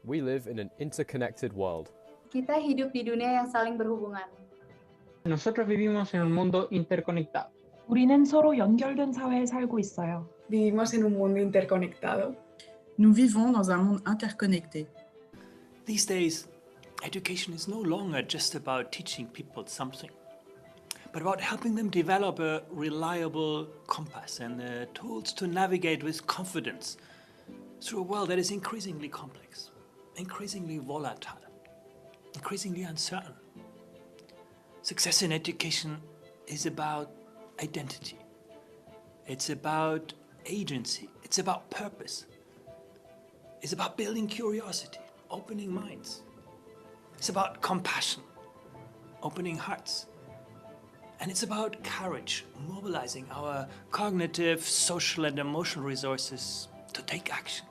We live in an interconnected world. Kita hidup di dunia yang saling berhubungan. Nosotros vivimos en un mundo interconectado. 우리는 서로 연결된 사회에 살고 있어요. Vivimos en un mundo interconectado. Nous vivons dans un monde interconnecté. These days, education is no longer just about teaching people something, but about helping them develop a reliable compass and the tools to navigate with confidence through a world that is increasingly complex, increasingly volatile, increasingly uncertain. Success in education is about identity. It's about agency. It's about purpose. It's about building curiosity, opening minds. It's about compassion, opening hearts. And it's about courage, mobilizing our cognitive, social, and emotional resources to take action.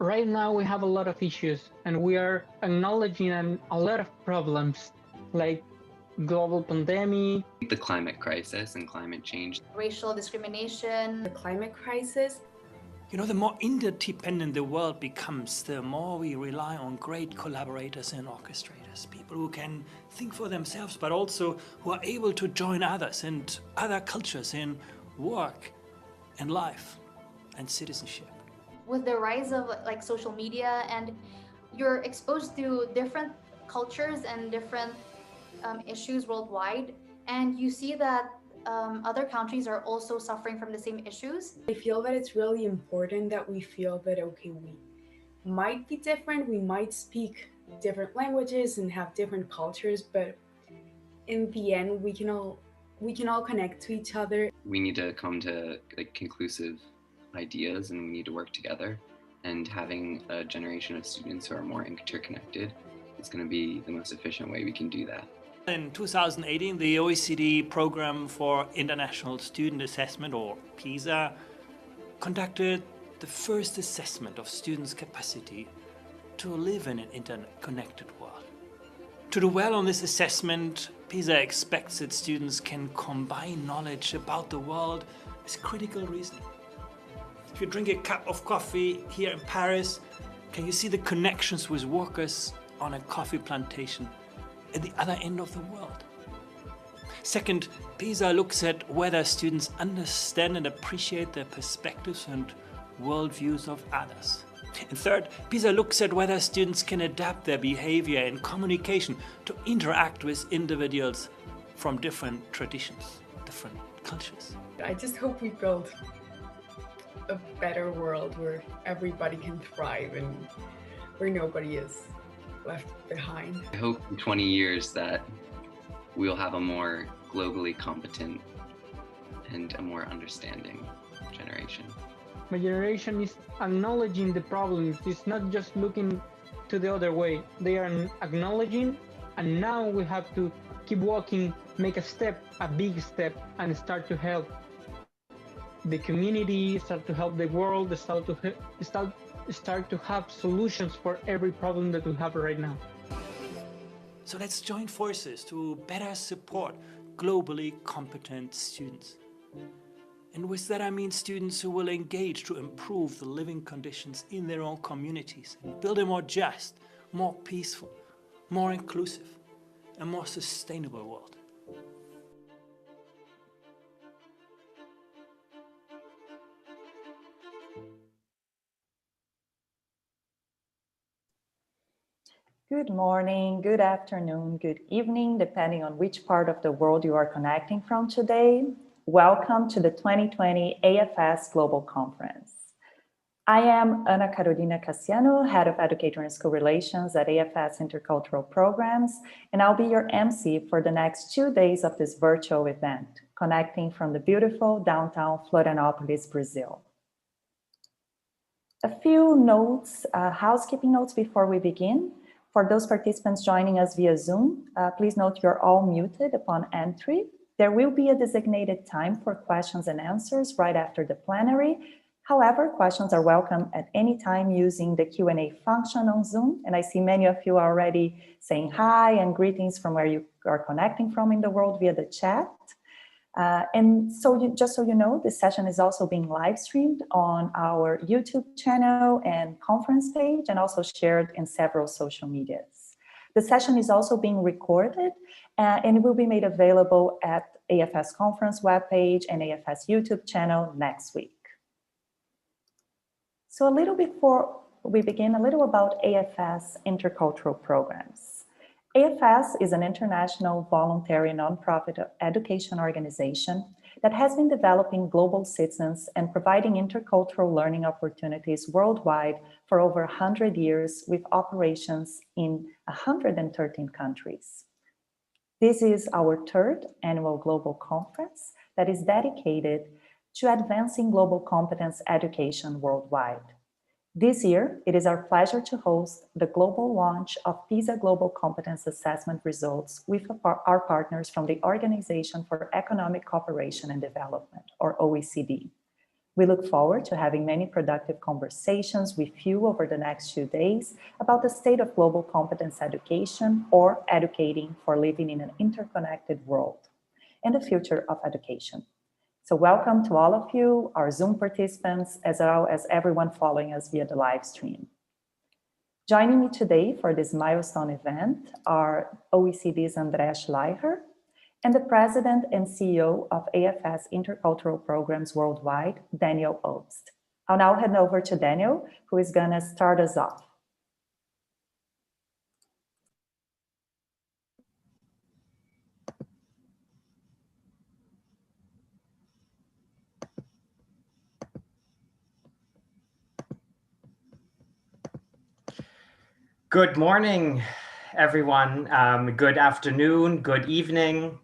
Right now we have a lot of issues and we are acknowledging a lot of problems like global pandemic, the climate crisis and climate change, Racial discrimination. The climate crisis. You know, the more interdependent the world becomes, the more we rely on great collaborators and orchestrators, people who can think for themselves, but also who are able to join others and other cultures in work and life and citizenship. With the rise of social media, and you're exposed to different cultures and different issues worldwide, and you see that other countries are also suffering from the same issues. I feel that it's really important that we feel that, okay, we might be different, we might speak different languages and have different cultures, but in the end, we can all connect to each other. we need to come to conclusive ideas and we need to work together. And having a generation of students who are more interconnected is going to be the most efficient way we can do that. In 2018, the OECD Program for International Student Assessment, or PISA, conducted the first assessment of students' capacity to live in an interconnected world. To do well on this assessment, PISA expects that students can combine knowledge about the world with critical reasoning. If you drink a cup of coffee here in Paris, can you see the connections with workers on a coffee plantation at the other end of the world? Second, PISA looks at whether students understand and appreciate the perspectives and worldviews of others. And third, PISA looks at whether students can adapt their behavior and communication to interact with individuals from different traditions, different cultures. I just hope we build a better world where everybody can thrive and where nobody is left behind. I hope in 20 years that we'll have a more globally competent and a more understanding generation. My generation is acknowledging the problems. It's not just looking to the other way. They are acknowledging, and now we have to keep walking, make a step, a big step, and start to help the community, start to help the world, start to have solutions for every problem that we have right now. So let's join forces to better support globally competent students. And with that I mean students who will engage to improve the living conditions in their own communities and build a more just, more peaceful, more inclusive, and more sustainable world. Good morning, good afternoon, good evening, depending on which part of the world you are connecting from today. Welcome to the 2020 AFS Global Conference. I am Ana Carolina Cassiano, Head of Educator and School Relations at AFS Intercultural Programs, and I'll be your MC for the next 2 days of this virtual event, connecting from the beautiful downtown Florianópolis, Brazil. A few notes, housekeeping notes before we begin. For those participants joining us via Zoom, please note you're all muted upon entry. There will be a designated time for questions and answers right after the plenary. However, questions are welcome at any time using the Q&A function on Zoom. And I see many of you are already saying hi and greetings from where you are connecting from in the world via the chat. And so just so you know, this session is also being live streamed on our YouTube channel and conference page, and also shared in several social medias. The session is also being recorded and it will be made available at AFS conference webpage and AFS YouTube channel next week. So a little before we begin, a little about AFS intercultural programs. AFS is an international voluntary nonprofit education organization that has been developing global citizens and providing intercultural learning opportunities worldwide for over 100 years with operations in 113 countries. This is our third annual global conference that is dedicated to advancing global competence education worldwide. This year, it is our pleasure to host the global launch of PISA Global Competence Assessment results with our partners from the Organization for Economic Cooperation and Development, or OECD. We look forward to having many productive conversations with you over the next few days about the state of global competence education, or educating for living in an interconnected world, and the future of education. So welcome to all of you, our Zoom participants, as well as everyone following us via the live stream. Joining me today for this milestone event are OECD's Andreas Schleicher and the President and CEO of AFS Intercultural Programs Worldwide, Daniel Obst. I'll now hand over to Daniel, who is gonna start us off. Good morning, everyone. Good afternoon, good evening.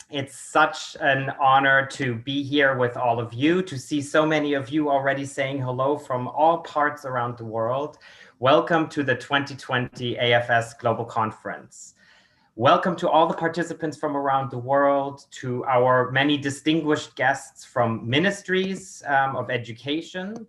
It's such an honor to be here with all of you, to see so many of you already saying hello from all parts around the world. Welcome to the 2020 AFS Global Conference. Welcome to all the participants from around the world, to our many distinguished guests from ministries of education,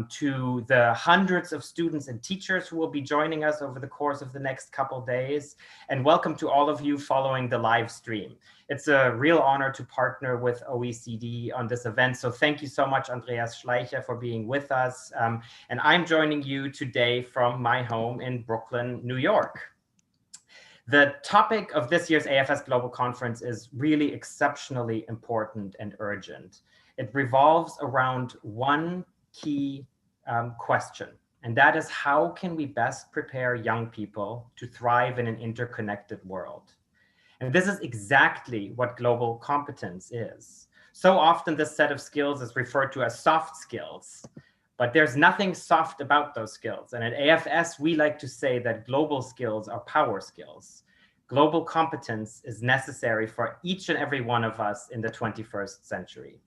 to the hundreds of students and teachers who will be joining us over the course of the next couple days, and welcome to all of you following the live stream. It's a real honor to partner with OECD on this event, so thank you so much, Andreas Schleicher, for being with us. And I'm joining you today from my home in Brooklyn, New York. The topic of this year's AFS Global Conference is really exceptionally important and urgent. It revolves around one key question, and that is, how can we best prepare young people to thrive in an interconnected world? And this is exactly what global competence is. So often this set of skills is referred to as soft skills, but there's nothing soft about those skills. And at AFS, we like to say that global skills are power skills. Global competence is necessary for each and every one of us in the 21st century.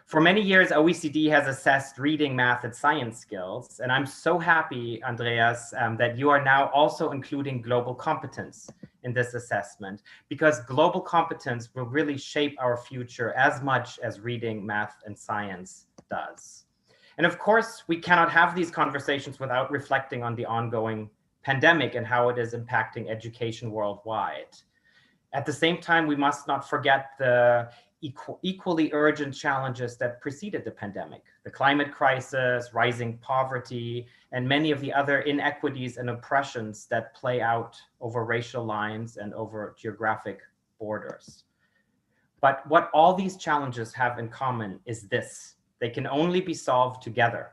For many years, OECD has assessed reading, math, and science skills. And I'm so happy, Andreas, that you are now also including global competence in this assessment, because global competence will really shape our future as much as reading, math, and science does. And of course, we cannot have these conversations without reflecting on the ongoing pandemic and how it is impacting education worldwide. At the same time, we must not forget the equally urgent challenges that preceded the pandemic: the climate crisis, rising poverty, and many of the other inequities and oppressions that play out over racial lines and over geographic borders. But what all these challenges have in common is this: they can only be solved together.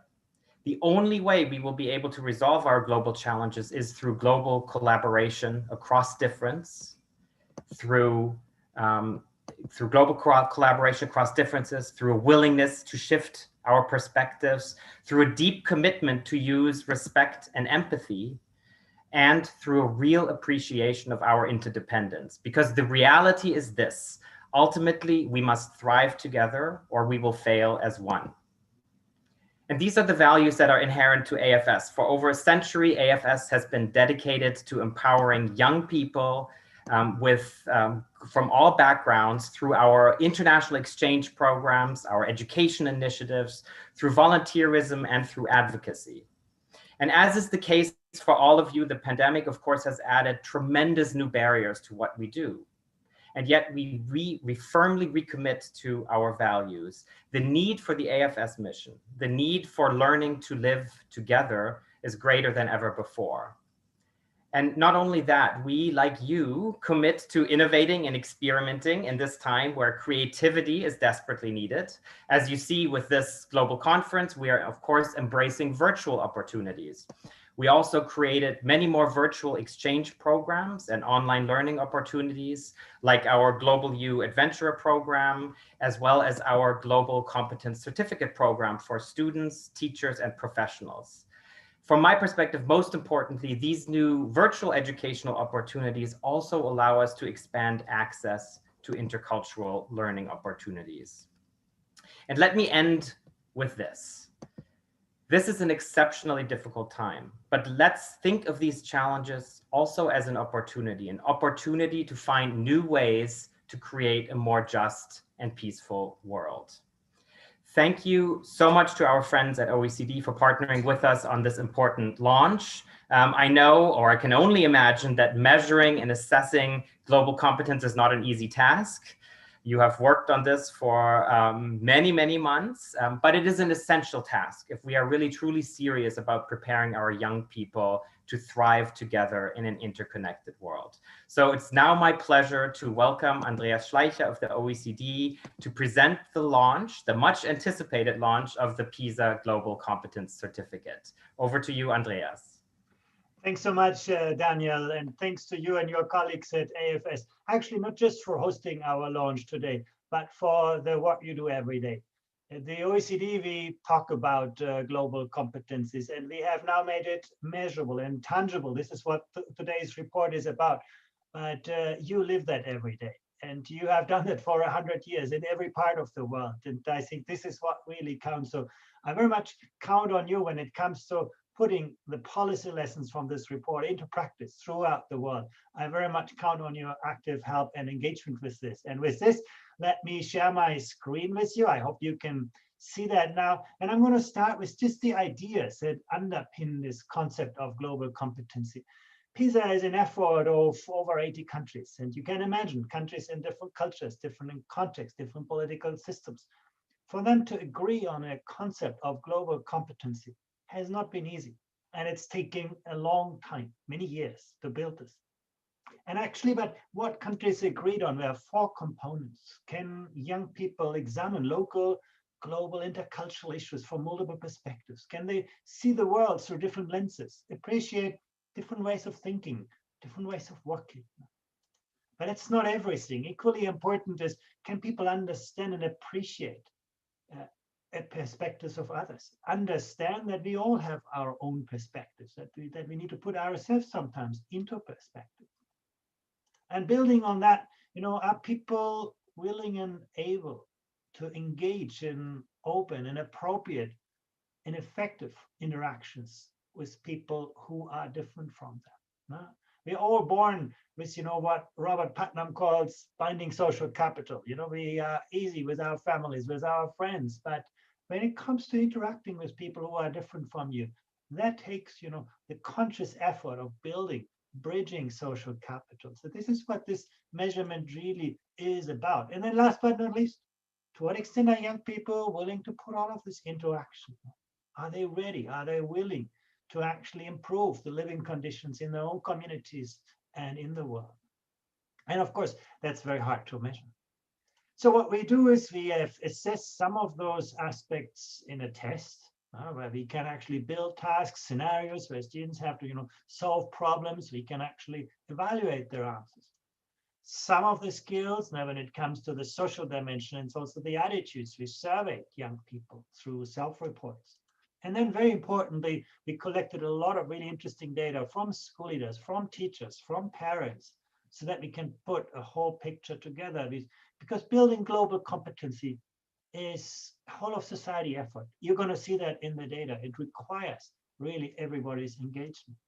The only way we will be able to resolve our global challenges is through global collaboration across difference, through global collaboration across differences, through a willingness to shift our perspectives, through a deep commitment to use respect and empathy, and through a real appreciation of our interdependence. Because the reality is this: ultimately, we must thrive together or we will fail as one. And these are the values that are inherent to AFS. For over a century, AFS has been dedicated to empowering young people from all backgrounds through our international exchange programs, our education initiatives, through volunteerism, and through advocacy. And as is the case for all of you, the pandemic, of course, has added tremendous new barriers to what we do. And yet we firmly recommit to our values. The need for the AFS mission, the need for learning to live together is greater than ever before. And not only that, we, like you, commit to innovating and experimenting in this time where creativity is desperately needed. As you see with this global conference, we are, of course, embracing virtual opportunities. We also created many more virtual exchange programs and online learning opportunities, like our Global U Adventurer program, as well as our Global Competence Certificate program for students, teachers, and professionals. From my perspective, most importantly, these new virtual educational opportunities also allow us to expand access to intercultural learning opportunities. And let me end with this. This is an exceptionally difficult time, but let's think of these challenges also as an opportunity to find new ways to create a more just and peaceful world. Thank you so much to our friends at OECD for partnering with us on this important launch. I know, or I can only imagine, that measuring and assessing global competence is not an easy task. You have worked on this for many, many months, but it is an essential task if we are really truly serious about preparing our young people to thrive together in an interconnected world. So it's now my pleasure to welcome Andreas Schleicher of the OECD to present the launch, the much anticipated launch of the PISA Global Competence Certificate. Over to you, Andreas. Thanks so much, Daniel, and thanks to you and your colleagues at AFS, actually not just for hosting our launch today, but for the work you do every day. At the OECD, we talk about global competencies, and we have now made it measurable and tangible. This is what today's report is about, but you live that every day. And you have done it for 100 years in every part of the world. And I think this is what really counts. So I very much count on you when it comes to putting the policy lessons from this report into practice throughout the world. I very much count on your active help and engagement with this. And with this, let me share my screen with you. I hope you can see that now. And I'm going to start with just the ideas that underpin this concept of global competency. PISA is an effort of over 80 countries. And you can imagine countries in different cultures, different contexts, different political systems. For them to agree on a concept of global competency has not been easy. And it's taking a long time, many years, to build this. And actually, but what countries agreed on were 4 components. Can young people examine local, global, intercultural issues from multiple perspectives? Can they see the world through different lenses, appreciate different ways of thinking, different ways of working? But it's not everything. Equally important is, can people understand and appreciate perspectives of others? Understand that we all have our own perspectives, that we need to put ourselves sometimes into perspective. And building on that, are people willing and able to engage in open and appropriate and effective interactions with people who are different from them? We're all born with, what Robert Putnam calls binding social capital. We are easy with our families, with our friends, but when it comes to interacting with people who are different from you, that takes, the conscious effort of bridging social capital. So this is what this measurement really is about. And then last but not least, to what extent are young people willing to put all of this into action? Are they ready? Are they willing to actually improve the living conditions in their own communities and in the world? And of course, that's very hard to measure. So what we do is we assess some of those aspects in a test, where we can actually build tasks, scenarios where students have to, solve problems. We can actually evaluate their answers. Some of the skills, now when it comes to the social dimension, it's also the attitudes. We surveyed young people through self-reports. And then very importantly, we collected a lot of really interesting data from school leaders, from teachers, from parents, so that we can put a whole picture together. Because building global competency is a whole of society effort. You're going to see that in the data. It requires really everybody's engagement.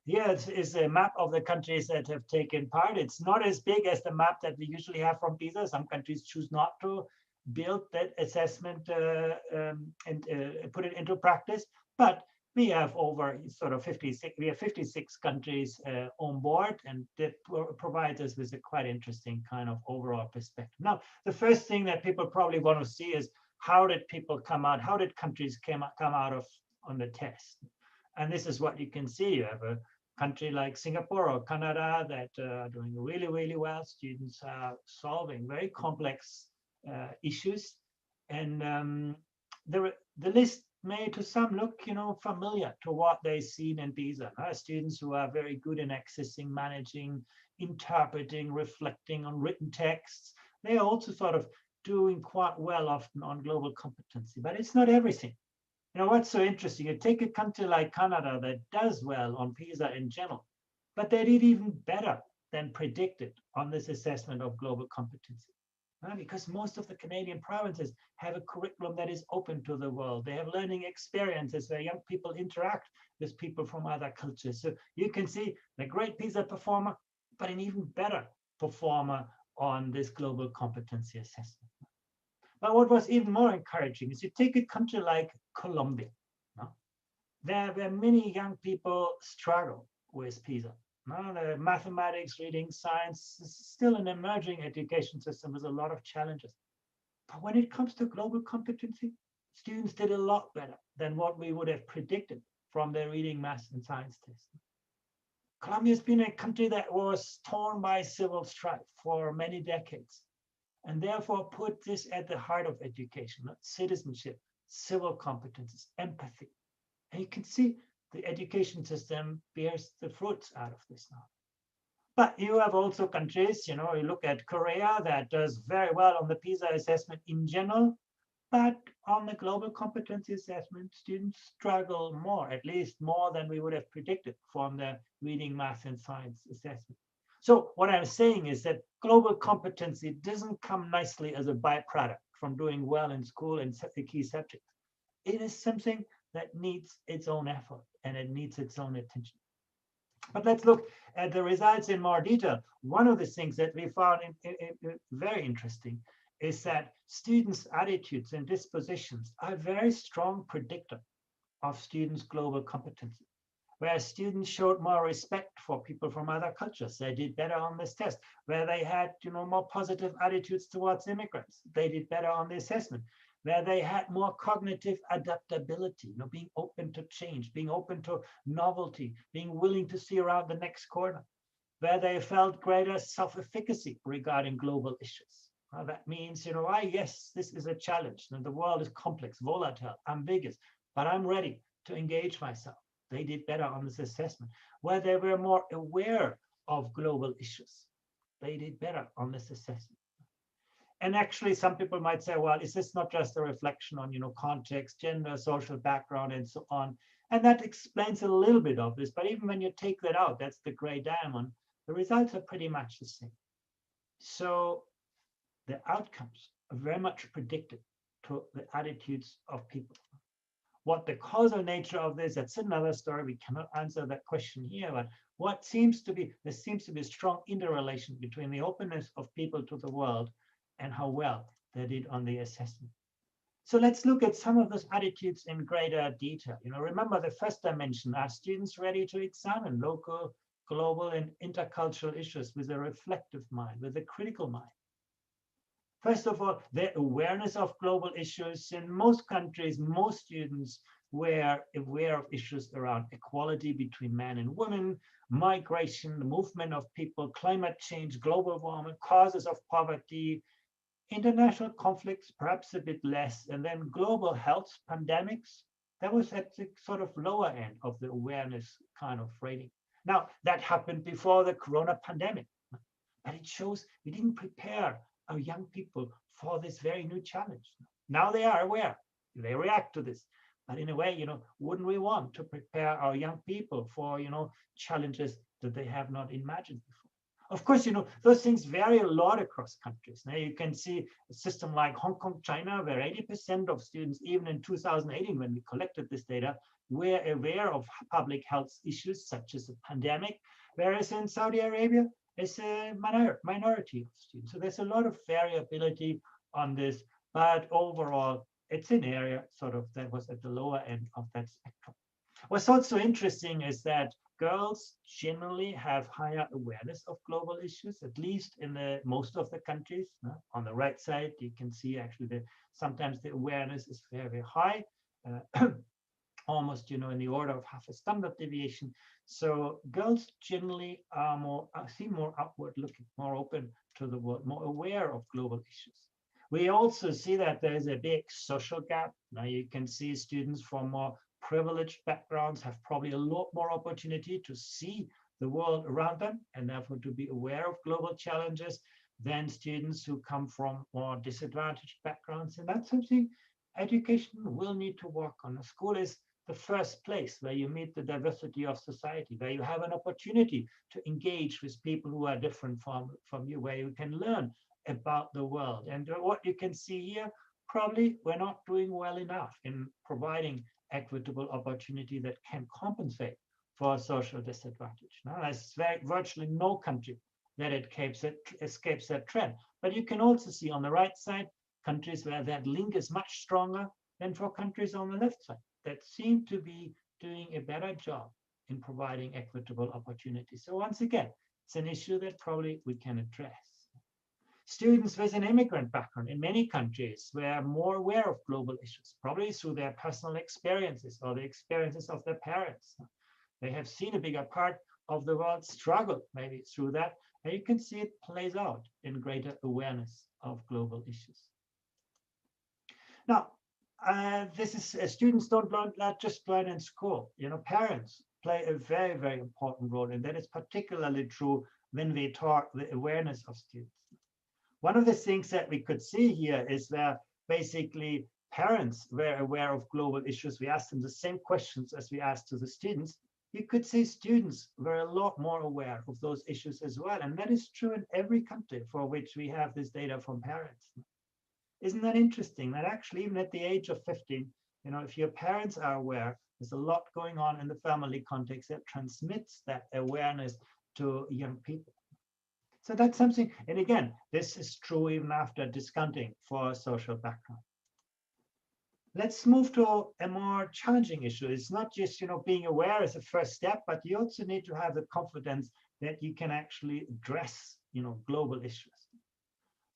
Here is a map of the countries that have taken part. It's not as big as the map that we usually have from PISA. Some countries choose not to build that assessment and put it into practice. But We have over sort of 56 countries on board, and that provides us with a quite interesting kind of overall perspective. Now, the first thing that people probably want to see is how did people come out? How did countries come out of on the test? And this is what you can see. You have a country like Singapore or Canada that are doing really, really well. Students are solving very complex issues, and the list may to some look, familiar to what they've seen in PISA. Students who are very good in accessing, managing, interpreting, reflecting on written texts. They are also sort of doing quite well often on global competency, but it's not everything. What's so interesting, you take a country like Canada that does well on PISA in general, but they did even better than predicted on this assessment of global competency. Because most of the Canadian provinces have a curriculum that is open to the world. They have learning experiences where young people interact with people from other cultures. So you can see the great PISA performer, but an even better performer on this global competency assessment. But what was even more encouraging is you take a country like Colombia, where many young people struggle with PISA. The mathematics, reading, science is still an emerging education system with a lot of challenges. But when it comes to global competency, students did a lot better than what we would have predicted from their reading, math, and science tests. Colombia has been a country that was torn by civil strife for many decades, and therefore put this at the heart of education: citizenship, civil competences, empathy. And you can see the education system bears the fruits out of this now. But you have also countries, you look at Korea, that does very well on the PISA assessment in general, but on the global competency assessment, students struggle more, at least more than we would have predicted from the reading, math, and science assessment. So what I'm saying is that global competency doesn't come nicely as a byproduct from doing well in school and the key subjects. It is something that needs its own effort and it needs its own attention. But let's look at the results in more detail. One of the things that we found very interesting is that students' attitudes and dispositions are a very strong predictor of students' global competency. Where students showed more respect for people from other cultures, they did better on this test. Where they had, more positive attitudes towards immigrants, they did better on the assessment. Where they had more cognitive adaptability, being open to change, being open to novelty, being willing to see around the next corner. Where they felt greater self-efficacy regarding global issues. That means, yes, this is a challenge. The world is complex, volatile, ambiguous, but I'm ready to engage myself. They did better on this assessment. Where they were more aware of global issues, they did better on this assessment. And actually, some people might say, well, is this not just a reflection on, context, gender, social background, and so on? And that explains a little bit of this. But even when you take that out, that's the gray diamond, the results are pretty much the same. So the outcomes are very much predicted to the attitudes of people. What the causal nature of this, that's another story. We cannot answer that question here, but there seems to be a strong interrelation between the openness of people to the world and how well they did on the assessment. So let's look at some of those attitudes in greater detail. Remember the first dimension: are students ready to examine local, global, and intercultural issues with a reflective mind, with a critical mind? First of all, their awareness of global issues. In most countries, most students were aware of issues around equality between men and women, migration, the movement of people, climate change, global warming, causes of poverty, international conflicts, perhaps a bit less, and then global health, pandemics. That was at the sort of lower end of the awareness kind of rating. Now, that happened before the corona pandemic, but it shows we didn't prepare our young people for this very new challenge. Now they are aware, they react to this. But in a way, wouldn't we want to prepare our young people for, challenges that they have not imagined before? Of course, those things vary a lot across countries. Now you can see a system like Hong Kong, China, where 80% of students, even in 2018, when we collected this data, were aware of public health issues such as the pandemic, whereas in Saudi Arabia, it's a minority of students. So there's a lot of variability on this, but overall, it's an area sort of that was at the lower end of that spectrum. What's also interesting is that girls generally have higher awareness of global issues, at least in most of the countries. On the right side, you can see actually that sometimes the awareness is very, very high, almost, in the order of half a standard deviation. So girls generally seem more outward looking, more open to the world, more aware of global issues. We also see that there's a big social gap. Now you can see students from more privileged backgrounds have probably a lot more opportunity to see the world around them and therefore to be aware of global challenges than students who come from more disadvantaged backgrounds. And that's something education will need to work on. The school is the first place where you meet the diversity of society, where you have an opportunity to engage with people who are different from you, where you can learn about the world. And what you can see here, probably we're not doing well enough in providing equitable opportunity that can compensate for social disadvantage. Now, there's virtually no country that escapes that trend. But you can also see on the right side, countries where that link is much stronger than for countries on the left side that seem to be doing a better job in providing equitable opportunities. So once again, it's an issue that probably we can address. Students with an immigrant background in many countries were more aware of global issues, probably through their personal experiences or the experiences of their parents. They have seen a bigger part of the world struggle maybe through that, and you can see it plays out in greater awareness of global issues. Now, this is students don't not just learn in school. Parents play a very, very important role, and that is particularly true when we talk the awareness of students. One of the things that we could see here is that basically parents were aware of global issues. We asked them the same questions as we asked to the students. You could see students were a lot more aware of those issues as well, and that is true in every country for which we have this data from parents. Isn't that interesting that actually even at the age of 15, if your parents are aware, there's a lot going on in the family context that transmits that awareness to young people. So that's something, and again, this is true even after discounting for social background. Let's move to a more challenging issue. It's not just, being aware is a first step, but you also need to have the confidence that you can actually address, global issues.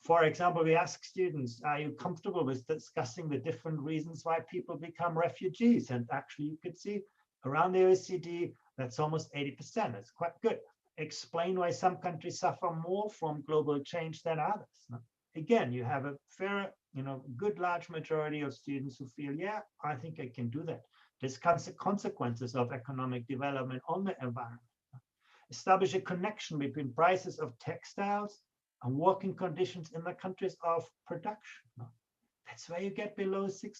For example, we ask students, are you comfortable with discussing the different reasons why people become refugees? And actually, you could see around the OECD, that's almost 80%. That's quite good. Explain why some countries suffer more from global change than others. Again, you have a fair, good large majority of students who feel, yeah, I think I can do that. Discuss the consequences of economic development on the environment. Establish a connection between prices of textiles and working conditions in the countries of production. That's where you get below 60%.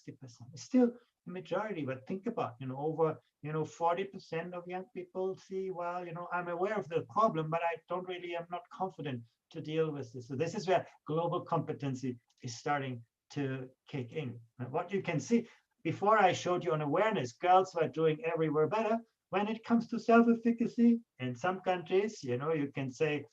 It's still a majority, but think about, over, 40% of young people see, well, I'm aware of the problem, but I'm not confident to deal with this. So this is where global competency is starting to kick in. And what you can see, before I showed you on awareness, girls were doing everywhere better. When it comes to self-efficacy, in some countries, you can say,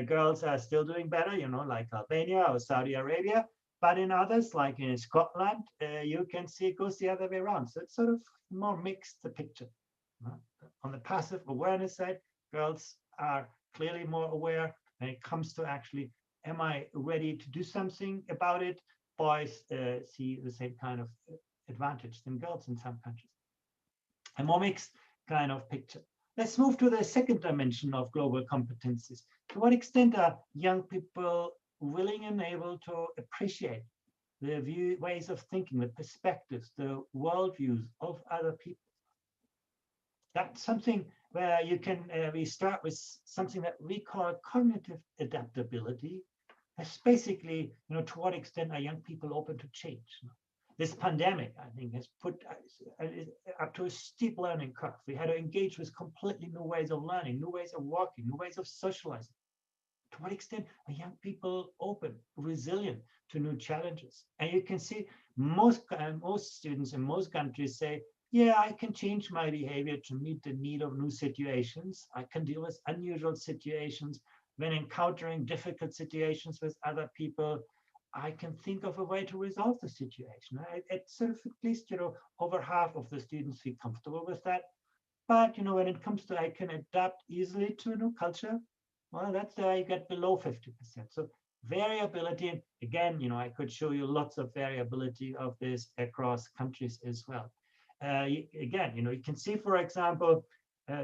girls are still doing better, like Albania or Saudi Arabia, but in others, like in Scotland, you can see it goes the other way around. So it's sort of more mixed, the picture. On the passive awareness side, girls are clearly more aware when it comes to actually, am I ready to do something about it? Boys see the same kind of advantage than girls in some countries. A more mixed kind of picture. Let's move to the second dimension of global competencies. To what extent are young people willing and able to appreciate the ways of thinking, the perspectives, the worldviews of other people? That's something where you can, we start with something that we call cognitive adaptability. That's basically, to what extent are young people open to change? This pandemic, I think, has put up to a steep learning curve. We had to engage with completely new ways of learning, new ways of working, new ways of socializing. To what extent are young people open, resilient to new challenges? And you can see most students in most countries say, yeah, I can change my behavior to meet the need of new situations. I can deal with unusual situations. When encountering difficult situations with other people, I can think of a way to resolve the situation. It's sort of at least, over half of the students feel comfortable with that. But when it comes to I can adapt easily to a new culture, well, that's where you get below 50%. So variability, and again, I could show you lots of variability of this across countries as well. Again, you can see, for example,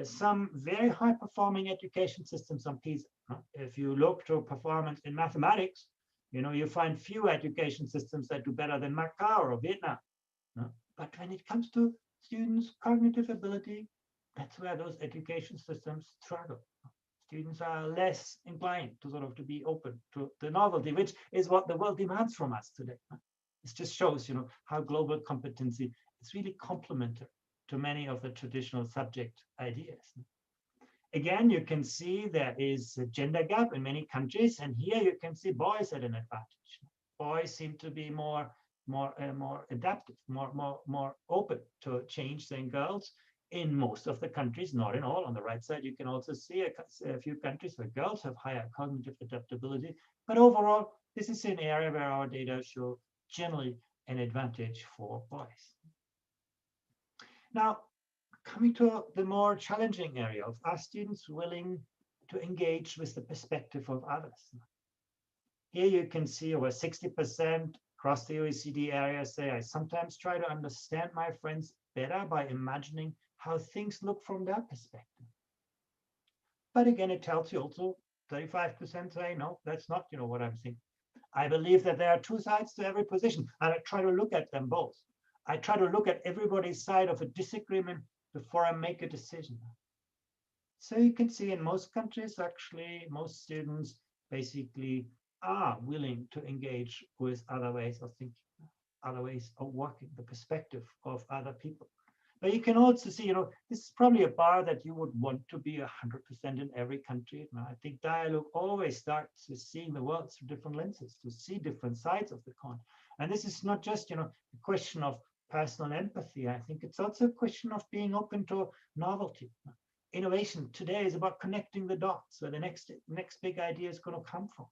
some very high-performing education systems on PISA. If you look to performance in mathematics, you find few education systems that do better than Macau or Vietnam. But when it comes to students' cognitive ability, that's where those education systems struggle. Students are less inclined to to be open to the novelty, which is what the world demands from us today. This just shows, how global competency is really complementary to many of the traditional subject ideas. Again, you can see there is a gender gap in many countries, and here you can see boys at an advantage. Boys seem to be more adaptive, more open to change than girls in most of the countries, not in all. On the right side, you can also see a few countries where girls have higher cognitive adaptability. But overall, this is an area where our data show generally an advantage for boys. Now, coming to the more challenging area of are students willing to engage with the perspective of others? Here you can see over 60% across the OECD area say, I sometimes try to understand my friends better by imagining how things look from their perspective. But again, it tells you also 35% say, no, that's not what I'm thinking. I believe that there are two sides to every position, and I try to look at them both. I try to look at everybody's side of a disagreement before I make a decision. So you can see in most countries, actually, most students basically are willing to engage with other ways of thinking, other ways of working, the perspective of other people. But you can also see, this is probably a bar that you would want to be 100% in every country. Now, I think dialogue always starts with seeing the world through different lenses, to see different sides of the coin. And this is not just, a question of personal empathy. I think it's also a question of being open to novelty. Innovation today is about connecting the dots, where the next big idea is going to come from,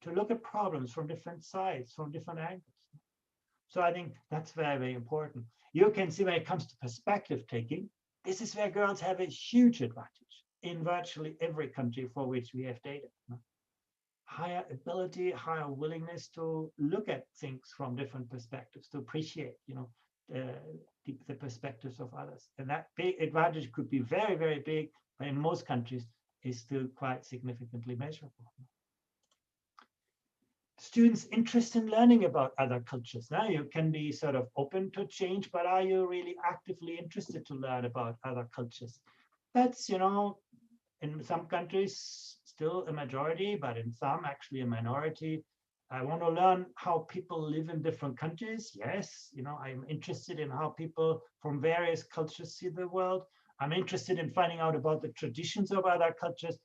to look at problems from different sides, from different angles. So I think that's very, very important. You can see when it comes to perspective taking, this is where girls have a huge advantage in virtually every country for which we have data. Higher ability, higher willingness to look at things from different perspectives, to appreciate, the perspectives of others. And that big advantage could be very, very big, but in most countries is still quite significantly measurable. Students' interest in learning about other cultures. Now you can be open to change, but are you really actively interested to learn about other cultures? That's, in some countries still a majority, but in some actually a minority. I want to learn how people live in different countries. Yes, I'm interested in how people from various cultures see the world. I'm interested in finding out about the traditions of other cultures.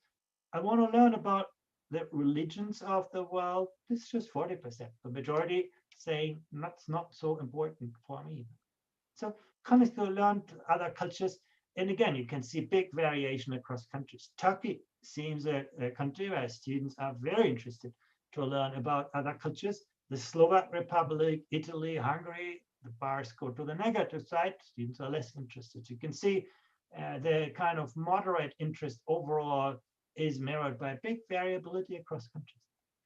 I want to learn about the religions of the world. This is just 40%. The majority saying that's not so important for me. So coming to learn other cultures, and again, you can see big variation across countries. Turkey seems a country where students are very interested to learn about other cultures. The Slovak Republic, Italy, Hungary, the bars go to the negative side. Students are less interested. You can see the kind of moderate interest overall is mirrored by big variability across countries.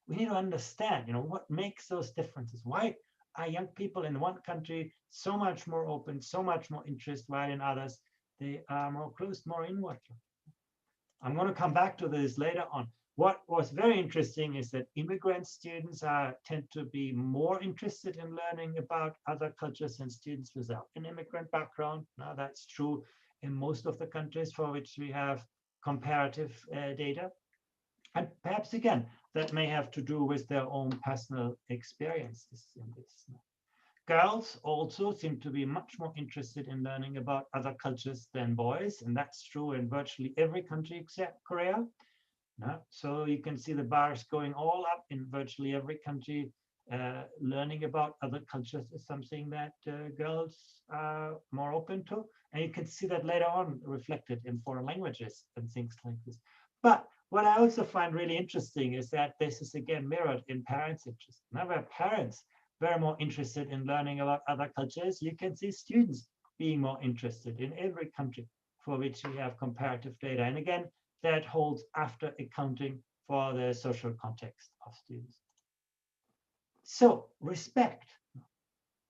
We need to understand, what makes those differences. Why are young people in one country so much more open, so much more interest, while in others they are more closed, more inward? I'm going to come back to this later on. What was very interesting is that immigrant students tend to be more interested in learning about other cultures than students without an immigrant background. Now that's true in most of the countries for which we have comparative data. And perhaps again, that may have to do with their own personal experiences in this. Girls also seem to be much more interested in learning about other cultures than boys, and that's true in virtually every country except Korea. So you can see the bars going all up in virtually every country. Learning about other cultures is something that girls are more open to. And you can see that later on reflected in foreign languages and things like this. But what I also find really interesting is that this is again mirrored in parents' interest. Now, where parents very more interested in learning about other cultures, you can see students being more interested in every country for which we have comparative data. And again, that holds after accounting for the social context of students. So respect,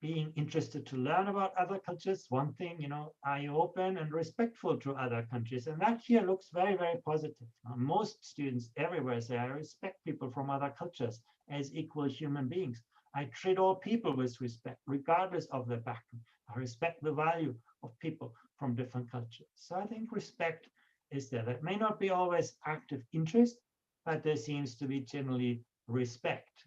being interested to learn about other cultures, one thing, are you open and respectful to other countries? And that here looks very, very positive. Most students everywhere say, I respect people from other cultures as equal human beings. I treat all people with respect, regardless of their background. I respect the value of people from different cultures. So I think respect is there. That may not be always active interest, but there seems to be generally respect.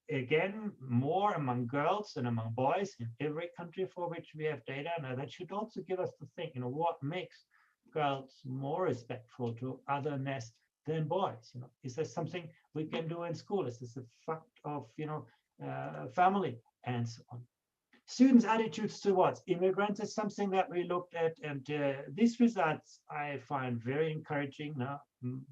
Again, more among girls than among boys in every country for which we have data. Now that should also give us to think, what makes girls more respectful to otherness than boys? Is there something we can do in school? Is this a fact of, family and so on? Students' attitudes towards immigrants is something that we looked at, and these results I find very encouraging. Now,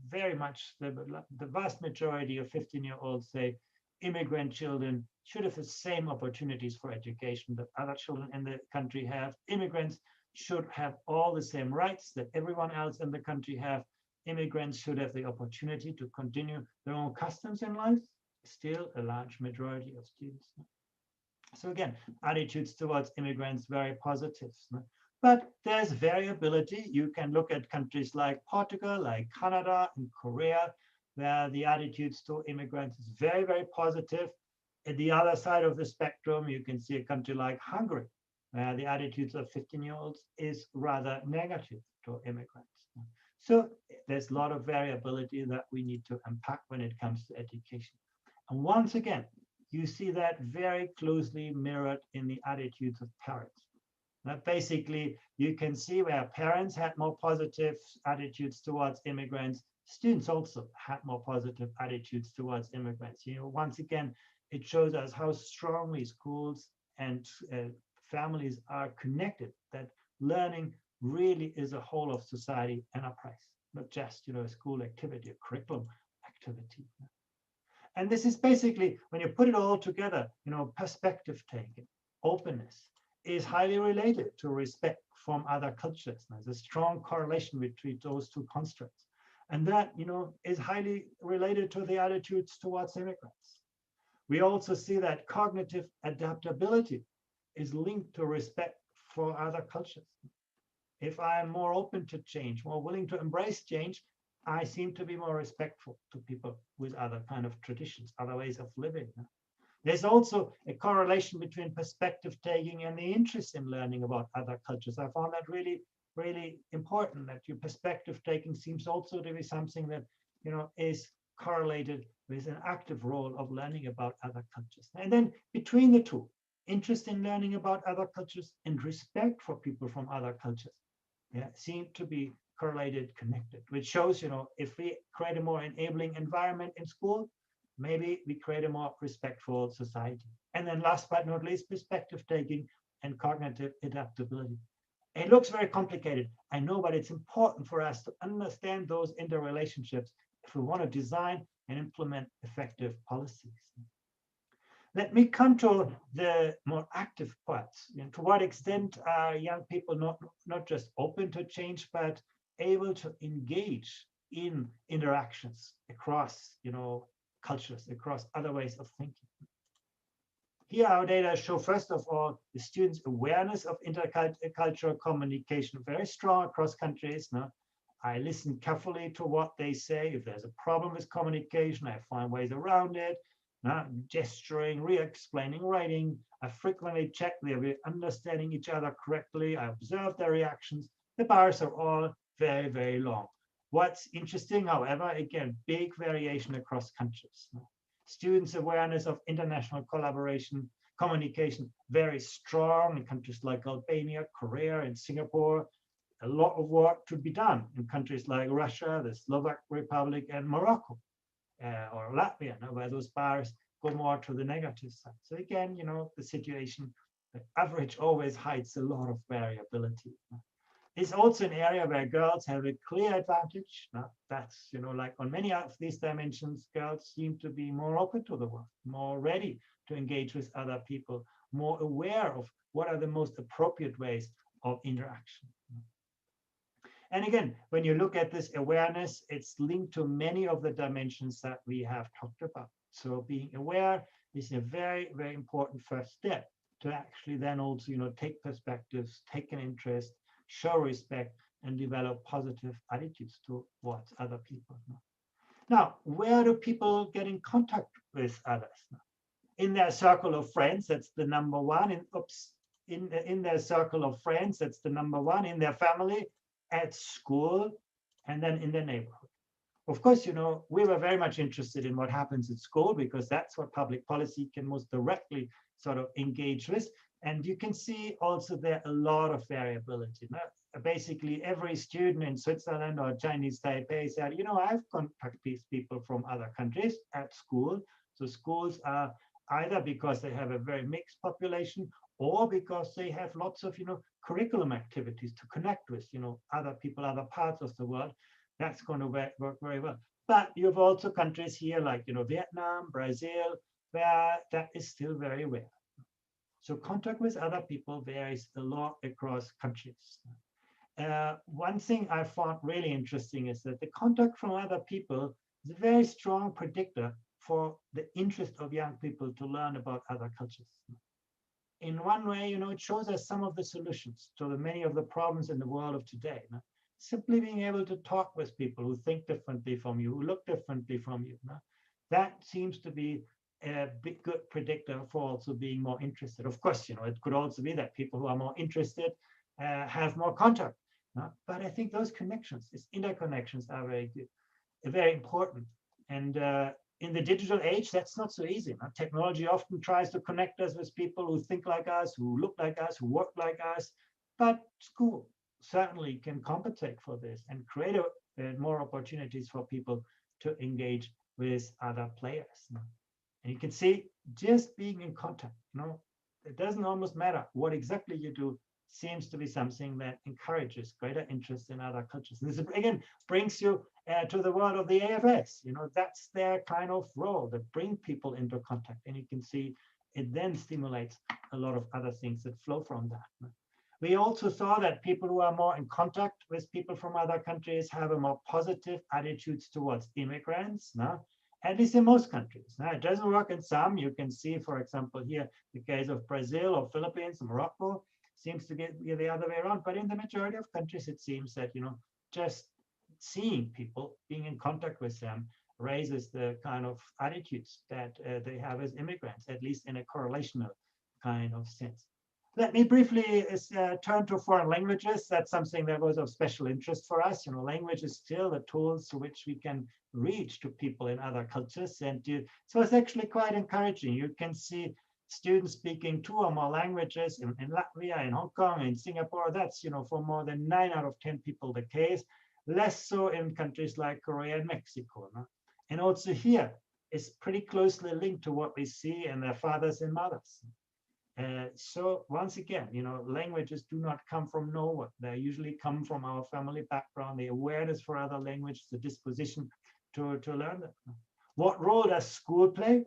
very much the vast majority of 15-year-olds say immigrant children should have the same opportunities for education that other children in the country have. Immigrants should have all the same rights that everyone else in the country have. Immigrants should have the opportunity to continue their own customs in life. Still a large majority of students. So again, attitudes towards immigrants, very positive. But there's variability. You can look at countries like Portugal, like Canada and Korea, where the attitudes to immigrants is very, very positive. At the other side of the spectrum, you can see a country like Hungary, where the attitudes of 15-year-olds is rather negative to immigrants. So there's a lot of variability that we need to unpack when it comes to education. And once again, you see that very closely mirrored in the attitudes of parents. That basically, you can see where parents had more positive attitudes towards immigrants, students also had more positive attitudes towards immigrants. Once again, it shows us how strongly schools and families are connected, that learning really is a whole of society enterprise, not just a school activity, a curriculum activity. And this is basically, when you put it all together, perspective taking, openness is highly related to respect from other cultures. There's a strong correlation between those two constructs. And that, is highly related to the attitudes towards immigrants. We also see that cognitive adaptability is linked to respect for other cultures. If I'm more open to change, more willing to embrace change, I seem to be more respectful to people with other kind of traditions, other ways of living. There's also a correlation between perspective taking and the interest in learning about other cultures. I found that really, really important, that your perspective taking seems also to be something that, is correlated with an active role of learning about other cultures. And then between the two, interest in learning about other cultures and respect for people from other cultures, seem to be correlated, connected, which shows, if we create a more enabling environment in school, maybe we create a more respectful society. And then last but not least, perspective taking and cognitive adaptability. It looks very complicated, I know, but it's important for us to understand those interrelationships if we want to design and implement effective policies. Let me come to the more active parts. To what extent are young people not just open to change, but able to engage in interactions across, cultures, across other ways of thinking? Here, our data show, first of all, the students' awareness of intercultural communication, very strong across countries. I listen carefully to what they say. If there's a problem with communication, I find ways around it. Gesturing, re-explaining, writing. I frequently check they're understanding each other correctly. I observe their reactions. The bars are all very, very long. What's interesting, however, again, big variation across countries. Students' awareness of international collaboration, communication, very strong in countries like Albania, Korea, and Singapore. A lot of work to be done in countries like Russia, the Slovak Republic, and Morocco. Or Latvia, where those bars go more to the negative side. So again, the situation, the average always hides a lot of variability. It's also an area where girls have a clear advantage. That's, like on many of these dimensions, girls seem to be more open to the world, more ready to engage with other people, more aware of what are the most appropriate ways of interaction. And again, when you look at this awareness, it's linked to many of the dimensions that we have talked about. So being aware is a very, very important first step to actually then also, take perspectives, take an interest, show respect, and develop positive attitudes towards other people. Now, where do people get in contact with others? In their circle of friends, that's the number one. In their circle of friends, that's the number one. In their family, at school, and then in their neighborhood. Of course, we were very much interested in what happens at school because that's what public policy can most directly sort of engage with. And you can see also there a lot of variability. Basically, every student in Switzerland or Chinese Taipei said, I've contacted these people from other countries at school. So schools are either because they have a very mixed population or because they have lots of, curriculum activities to connect with, other people, other parts of the world. That's going to work very well. But you have also countries here like, Vietnam, Brazil, where that is still very rare. So contact with other people varies a lot across countries. One thing I found really interesting is that the contact from other people is a very strong predictor for the interest of young people to learn about other cultures. In one way, it shows us some of the solutions to many of the problems in the world of today. Simply being able to talk with people who think differently from you, who look differently from you, that seems to be a big, good predictor for also being more interested. Of course, it could also be that people who are more interested have more contact. But I think those connections, these interconnections, are very good, very important. And in the digital age, that's not so easy. Technology often tries to connect us with people who think like us, who look like us, who work like us. But school certainly can compensate for this and create more opportunities for people to engage with other players. And you can see just being in contact, it doesn't almost matter what exactly you do, seems to be something that encourages greater interest in other cultures. This again brings you to the world of the AFS. That's their kind of role, that bring people into contact. And you can see it then stimulates a lot of other things that flow from that. We also saw that people who are more in contact with people from other countries have a more positive attitudes towards immigrants, at least in most countries. It doesn't work in some. You can see, for example, here, the case of Brazil or Philippines, Morocco, seems to be the other way around. But in the majority of countries, it seems that, just seeing people, being in contact with them, raises the kind of attitudes that they have as immigrants, at least in a correlational kind of sense. Let me briefly turn to foreign languages. That's something that was of special interest for us. Language is still the tools to which we can reach to people in other cultures. And so it's actually quite encouraging. You can see students speaking 2 or more languages in Latvia, in Hong Kong, in Singapore. That's, for more than 9 out of 10 people the case. Less so in countries like Korea and Mexico. And also here, it's pretty closely linked to what we see in their fathers and mothers. So once again, languages do not come from nowhere. They usually come from our family background, the awareness for other languages, the disposition to learn them. What role does school play?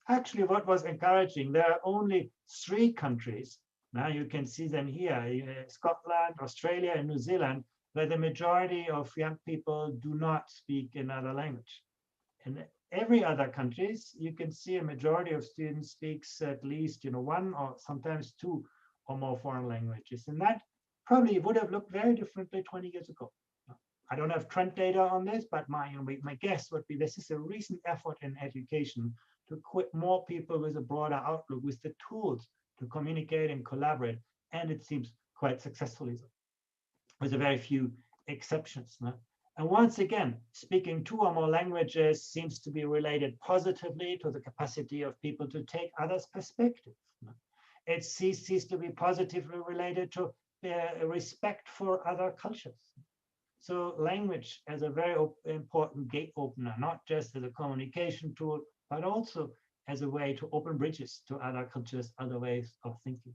Actually, what was encouraging, there are only 3 countries, now you can see them here, Scotland, Australia, and New Zealand, where the majority of young people do not speak another language. In every other countries, you can see a majority of students speaks at least 1 or sometimes 2 or more foreign languages. And that probably would have looked very differently 20 years ago. I don't have trend data on this, but my guess would be this is a recent effort in education to equip more people with a broader outlook, with the tools to communicate and collaborate. And it seems quite successfully so, with a very few exceptions. And once again, speaking 2 or more languages seems to be related positively to the capacity of people to take others' perspectives. It seems to be positively related to respect for other cultures. So language as a very important gate opener, not just as a communication tool, but also as a way to open bridges to other cultures, other ways of thinking.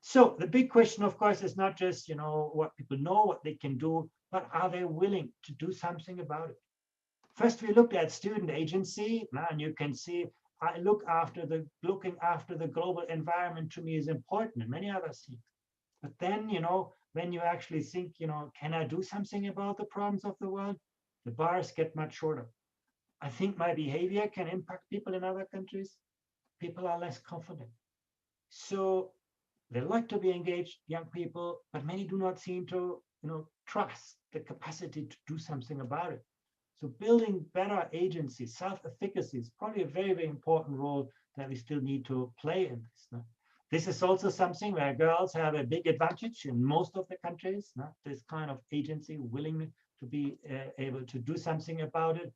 So the big question, of course, is not just what people know, what they can do, but are they willing to do something about it? First, we looked at student agency, and you can see looking after the global environment to me is important, and many other things. But then, when you actually think, can I do something about the problems of the world? The bars get much shorter. I think my behavior can impact people in other countries. People are less confident. So they like to be engaged, young people, but many do not seem to, trust the capacity to do something about it. So building better agency, self-efficacy is probably a very, very important role that we still need to play in this. No? This is also something where girls have a big advantage in most of the countries, this kind of agency, willing to be able to do something about it.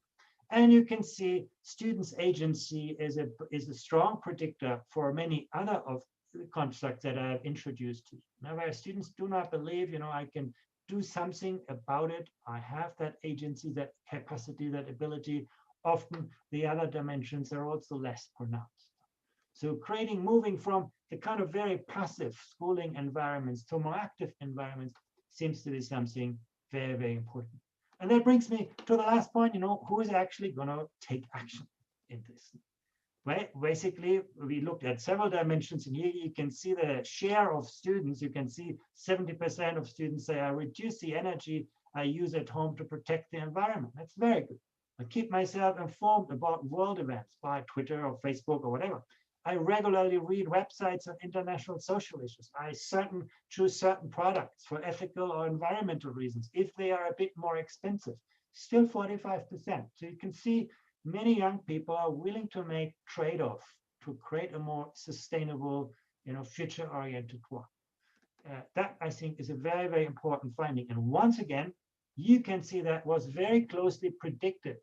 And you can see students' agency is a strong predictor for many other of the constructs that I have introduced to you. Now, where students do not believe, I can do something about it, I have that agency, that capacity, that ability, often the other dimensions are also less pronounced. So moving from the kind of very passive schooling environments to more active environments seems to be something very, very important. And that brings me to the last point, who is actually going to take action in this? Right? Basically, we looked at several dimensions, and here you can see the share of students. You can see 70% of students say, I reduce the energy I use at home to protect the environment. That's very good. I keep myself informed about world events by Twitter or Facebook or whatever. I regularly read websites on international social issues. I choose certain products for ethical or environmental reasons if they are a bit more expensive. Still 45%. So you can see many young people are willing to make trade-off to create a more sustainable, future-oriented world. That, I think, is a very, very important finding. And once again, you can see that was very closely predicted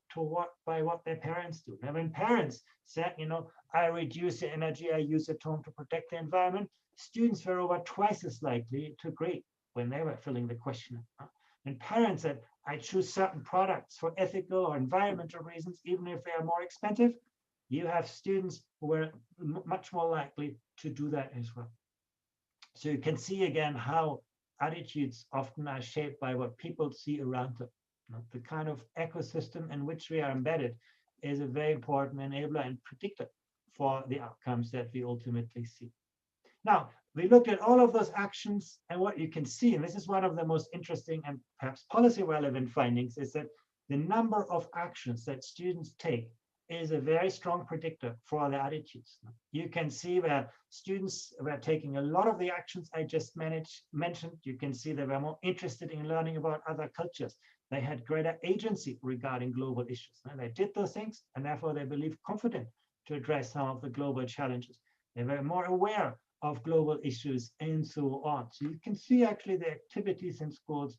by what their parents do. Now, when parents said, I reduce the energy I use at home to protect the environment, students were over twice as likely to agree when they were filling the questionnaire. When parents said, I choose certain products for ethical or environmental reasons, even if they are more expensive, you have students who were much more likely to do that as well. So you can see again how attitudes often are shaped by what people see around them. The kind of ecosystem in which we are embedded is a very important enabler and predictor for the outcomes that we ultimately see. Now, we looked at all of those actions, and what you can see, and this is one of the most interesting and perhaps policy relevant findings, is that the number of actions that students take is a very strong predictor for their attitudes. You can see where students were taking a lot of the actions I just mentioned. You can see they were more interested in learning about other cultures. They had greater agency regarding global issues. And they did those things, and therefore they believed confident to address some of the global challenges. They were more aware of global issues and so on. So you can see actually the activities in schools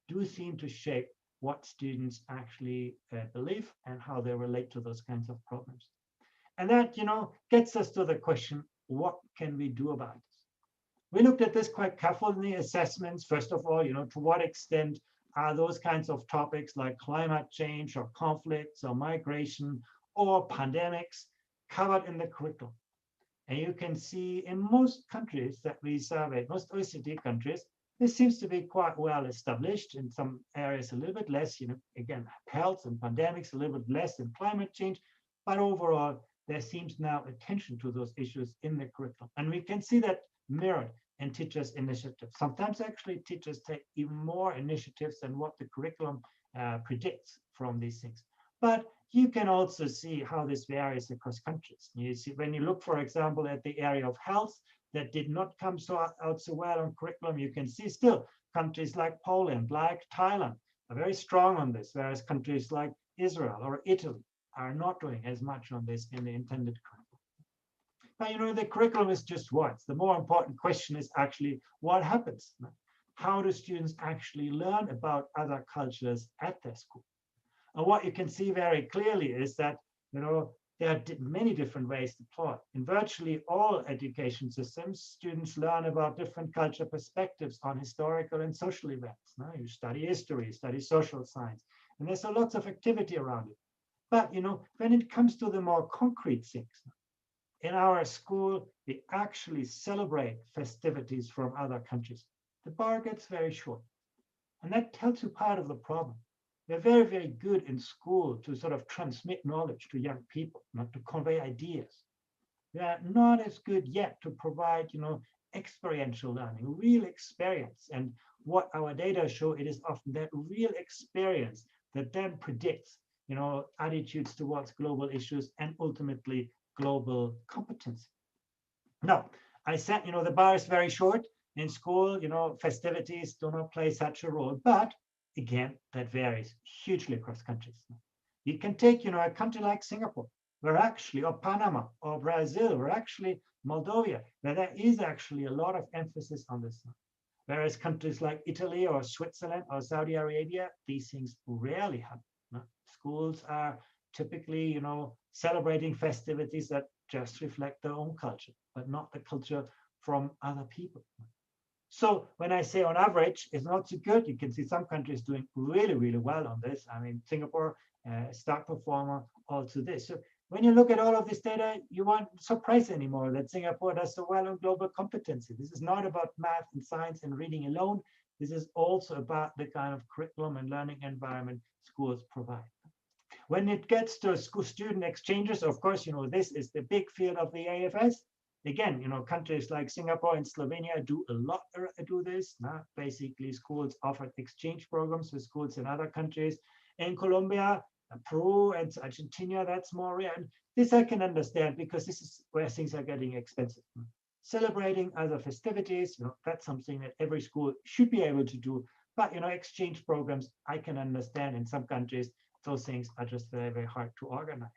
do seem to shape what students actually believe and how they relate to those kinds of problems. And that, gets us to the question, what can we do about this? We looked at this quite carefully in the assessments. First of all, to what extent are those kinds of topics like climate change or conflicts or migration or pandemics covered in the curriculum? And you can see in most countries that we surveyed, most OECD countries, this seems to be quite well established. In some areas a little bit less, again, health and pandemics a little bit less than climate change, but overall there seems now attention to those issues in the curriculum. And we can see that mirrored in teachers' initiatives. Sometimes actually teachers take even more initiatives than what the curriculum predicts from these things. But you can also see how this varies across countries. You see, when you look, for example, at the area of health, that did not come out so well on curriculum, you can see still countries like Poland, like Thailand, are very strong on this, whereas countries like Israel or Italy are not doing as much on this in the intended curriculum. But the curriculum is just once. The more important question is actually what happens. How do students actually learn about other cultures at their school? And what you can see very clearly is that there are many different ways to plot. In virtually all education systems, students learn about different cultural perspectives on historical and social events. You study history, you study social science, and there's lots of activity around it. But when it comes to the more concrete things, in our school, we actually celebrate festivities from other countries. The bar gets very short. And that tells you part of the problem. We're very, very good in school to sort of transmit knowledge to young people, not to convey ideas. We are not as good yet to provide, experiential learning, real experience. And what our data show, it is often that real experience that then predicts, attitudes towards global issues and ultimately global competence. Now, I said, the bar is very short in school, festivities do not play such a role, but again, that varies hugely across countries. You can take, a country like Singapore, where actually, or Panama, or Brazil, or actually Moldova, where there is actually a lot of emphasis on this. Whereas countries like Italy or Switzerland or Saudi Arabia, these things rarely happen. Schools are typically, celebrating festivities that just reflect their own culture, but not the culture from other people. So when I say on average, it's not so good. You can see some countries doing really, really well on this. I mean, Singapore, star performer, also this. So when you look at all of this data, you won't surprise anymore that Singapore does so well on global competency. This is not about math and science and reading alone. This is also about the kind of curriculum and learning environment schools provide. When it gets to student exchanges, of course, this is the big field of the AFS. Again, countries like Singapore and Slovenia do a lot do this. Basically, schools offer exchange programs with schools in other countries. In Colombia, Peru, and Argentina, that's more rare. And this I can understand because this is where things are getting expensive. Celebrating other festivities, that's something that every school should be able to do. But exchange programs, I can understand in some countries, those things are just very, very hard to organize.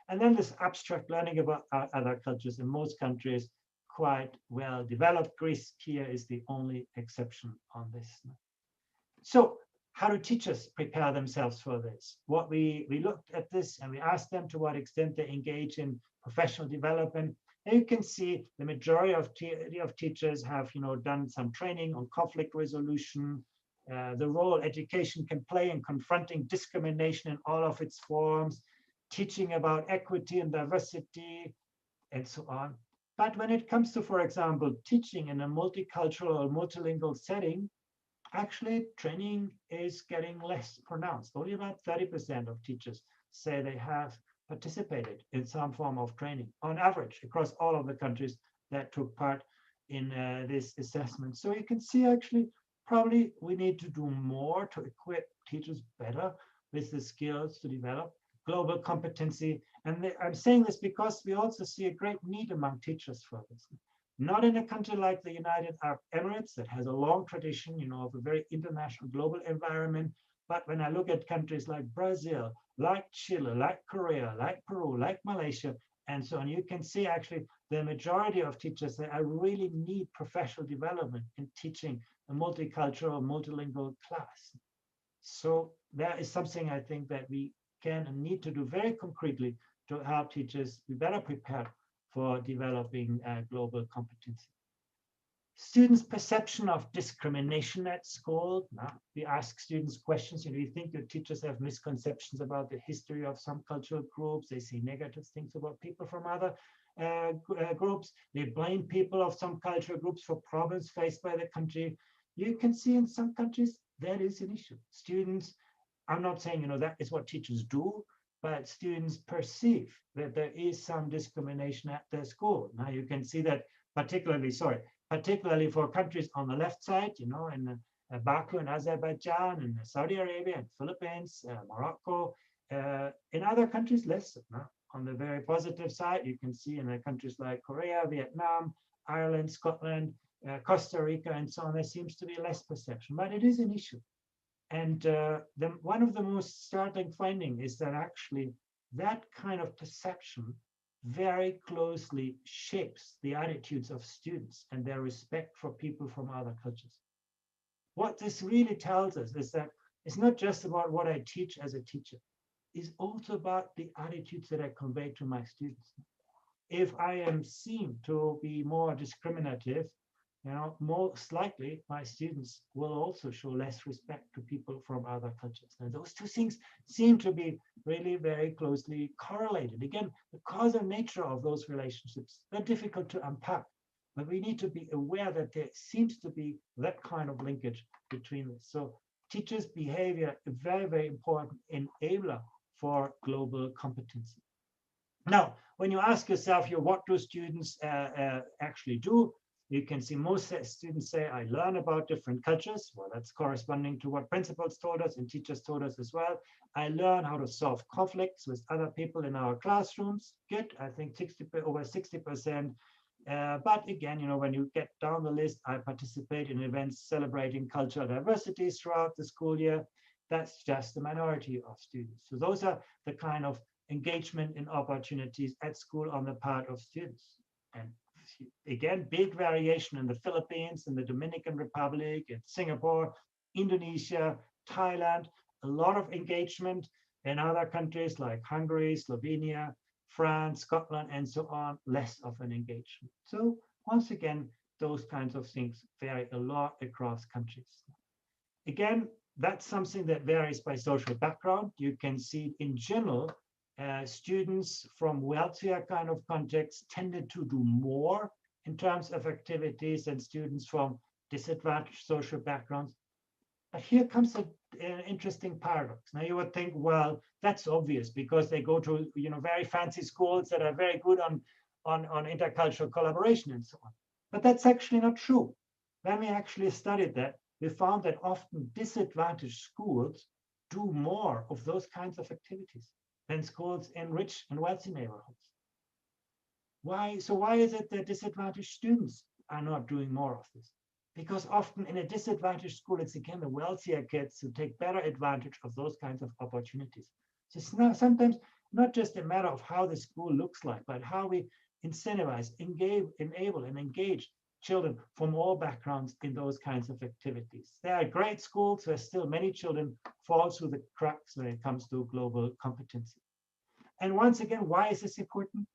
And then this abstract learning about other cultures in most countries, quite well developed. Greece here is the only exception on this. So how do teachers prepare themselves for this? What we looked at this and we asked them to what extent they engage in professional development. And you can see the majority of teachers have done some training on conflict resolution, the role education can play in confronting discrimination in all of its forms, teaching about equity and diversity, and so on. But when it comes to, for example, teaching in a multicultural or multilingual setting, actually training is getting less pronounced. Only about 30% of teachers say they have participated in some form of training on average across all of the countries that took part in this assessment. So you can see actually probably we need to do more to equip teachers better with the skills to develop global competency. And I'm saying this because we also see a great need among teachers for this. Not in a country like the United Arab Emirates that has a long tradition, of a very international global environment. But when I look at countries like Brazil, like Chile, like Korea, like Peru, like Malaysia, and so on, you can see actually the majority of teachers say, I really need professional development in teaching a multicultural, multilingual class. So that is something I think that we can and need to do very concretely to help teachers be better prepared for developing global competency. Students' perception of discrimination at school. Now, we ask students questions. You think your teachers have misconceptions about the history of some cultural groups? They say negative things about people from other groups. They blame people of some cultural groups for problems faced by the country. You can see in some countries that is an issue. Students, I'm not saying that is what teachers do, but students perceive that there is some discrimination at their school. Now you can see that particularly for countries on the left side, in Baku and Azerbaijan, and Saudi Arabia and Philippines, Morocco. In other countries, less. On the very positive side, you can see in countries like Korea, Vietnam, Ireland, Scotland, Costa Rica, and so on, there seems to be less perception, but it is an issue. And one of the most startling findings is that actually that kind of perception very closely shapes the attitudes of students and their respect for people from other cultures. What this really tells us is that it's not just about what I teach as a teacher, it's also about the attitudes that I convey to my students. If I am seen to be more discriminative, most likely my students will also show less respect to people from other cultures. And those two things seem to be really very closely correlated. Again, the causal nature of those relationships, they're difficult to unpack, but we need to be aware that there seems to be that kind of linkage between this. So teachers' behavior is very, very important enabler for global competency. Now, when you ask yourself, what do students actually do? You can see most students say, I learn about different cultures. Well, that's corresponding to what principals told us and teachers told us as well. I learn how to solve conflicts with other people in our classrooms. Good, I think over 60%. But again, when you get down the list, I participate in events celebrating cultural diversity throughout the school year. That's just the minority of students. So those are the kind of engagement and opportunities at school on the part of students. And again, big variation in the Philippines, in the Dominican Republic, in Singapore, Indonesia, Thailand, a lot of engagement. In other countries like Hungary, Slovenia, France, Scotland, and so on, less of an engagement. So once again, those kinds of things vary a lot across countries. Again, that's something that varies by social background. You can see in general, students from wealthier kind of contexts tended to do more in terms of activities than students from disadvantaged social backgrounds. But here comes an interesting paradox. Now you would think, well, that's obvious because they go to very fancy schools that are very good on intercultural collaboration and so on. But that's actually not true. When we actually studied that, we found that often disadvantaged schools do more of those kinds of activities than schools in rich and wealthy neighborhoods. Why? So why is it that disadvantaged students are not doing more of this? Because often in a disadvantaged school, it's again the wealthier kids who take better advantage of those kinds of opportunities. So it's not, sometimes not just a matter of how the school looks like, but how we incentivize, enable, and engage children from all backgrounds in those kinds of activities. There are great schools where still many children fall through the cracks when it comes to global competency. And once again, why is this important?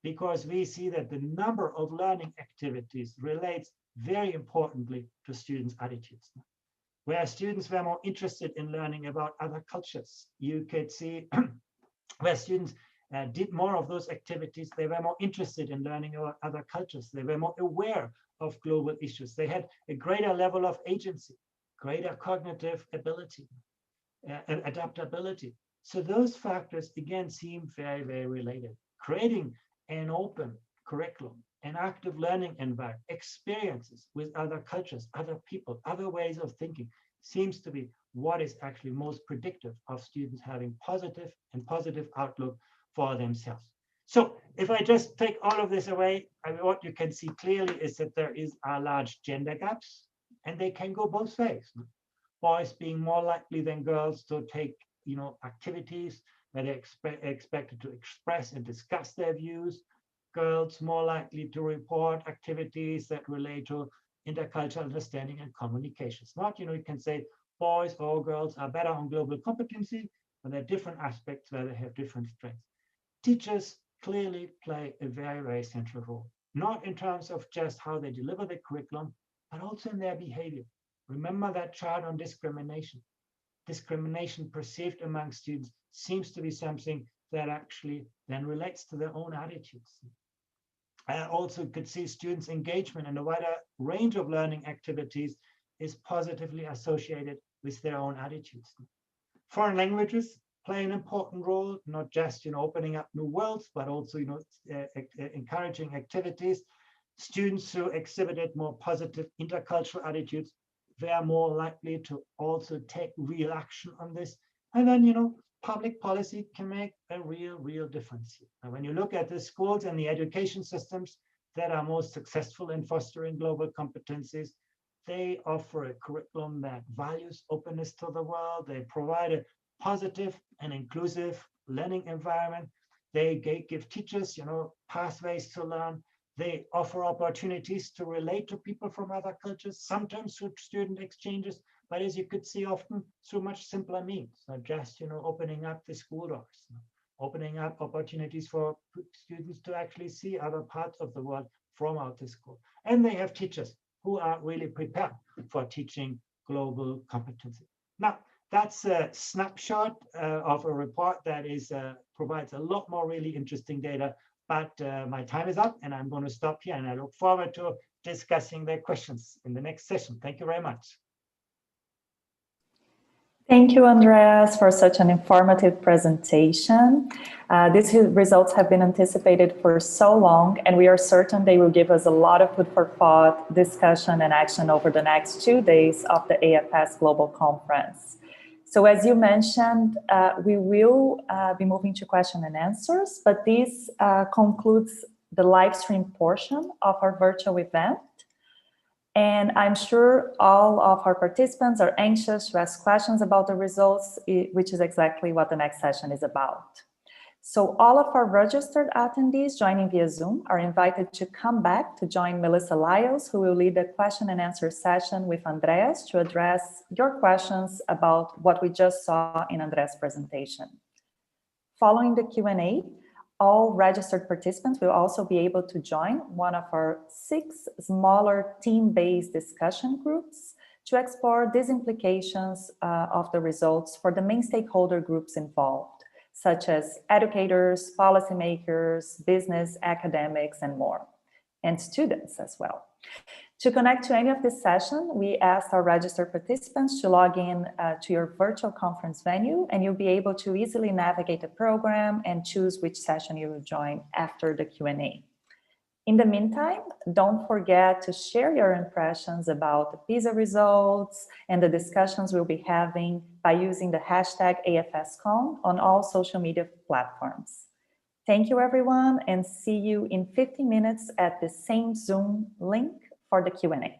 Because we see that the number of learning activities relates very importantly to students' attitudes. Where students were more interested in learning about other cultures, you could see where students did more of those activities, they were more interested in learning about other cultures. They were more aware of global issues. They had a greater level of agency, greater cognitive ability, and adaptability. So those factors, again, seem very, very related. Creating an open curriculum, an active learning environment, experiences with other cultures, other people, other ways of thinking, seems to be what is actually most predictive of students having positive outlook for themselves. So if I just take all of this away, what you can see clearly is that there are large gender gaps, and they can go both ways. Boys being more likely than girls to take activities where they're expected to express and discuss their views. Girls more likely to report activities that relate to intercultural understanding and communications. Not, you can say boys or girls are better on global competency, but there are different aspects where they have different strengths. Teachers clearly play a very, very central role, not in terms of just how they deliver the curriculum, but also in their behavior. Remember that chart on discrimination. Discrimination perceived among students seems to be something that actually then relates to their own attitudes. I also could see students' engagement in a wider range of learning activities is positively associated with their own attitudes. Foreign languages play an important role, not just opening up new worlds, but also encouraging activities. Students who exhibited more positive intercultural attitudes were more likely to also take real action on this. And then public policy can make a real difference here. And when you look at the schools and the education systems that are most successful in fostering global competencies, they offer a curriculum that values openness to the world. They provide a positive and inclusive learning environment. They give teachers, pathways to learn. They offer opportunities to relate to people from other cultures, sometimes through student exchanges, but as you could see, often through much simpler means, not just, opening up the school doors, opening up opportunities for students to actually see other parts of the world from out the school. And they have teachers who are really prepared for teaching global competency. Now, that's a snapshot of a report that provides a lot more really interesting data, but my time is up and I'm going to stop here, and I look forward to discussing their questions in the next session. Thank you very much. Thank you, Andreas, for such an informative presentation. These results have been anticipated for so long, and we are certain they will give us a lot of food for thought, discussion, and action over the next 2 days of the AFS Global Conference. So as you mentioned, we will be moving to question and answers, but this concludes the live stream portion of our virtual event. And I'm sure all of our participants are anxious to ask questions about the results, which is exactly what the next session is about. So all of our registered attendees joining via Zoom are invited to come back to join Melissa Lyles, who will lead the question and answer session with Andreas to address your questions about what we just saw in Andreas' presentation. Following the Q&A, all registered participants will also be able to join one of our 6 smaller team-based discussion groups to explore these implications of the results for the main stakeholder groups involved, such as educators, policymakers, business, academics, and more, and students as well. To connect to any of this session, we asked our registered participants to log in to your virtual conference venue, and you'll be able to easily navigate the program and choose which session you will join after the Q&A. In the meantime, don't forget to share your impressions about the PISA results and the discussions we'll be having by using the hashtag AFSCon on all social media platforms. Thank you, everyone, and see you in 50 minutes at the same Zoom link for the Q&A.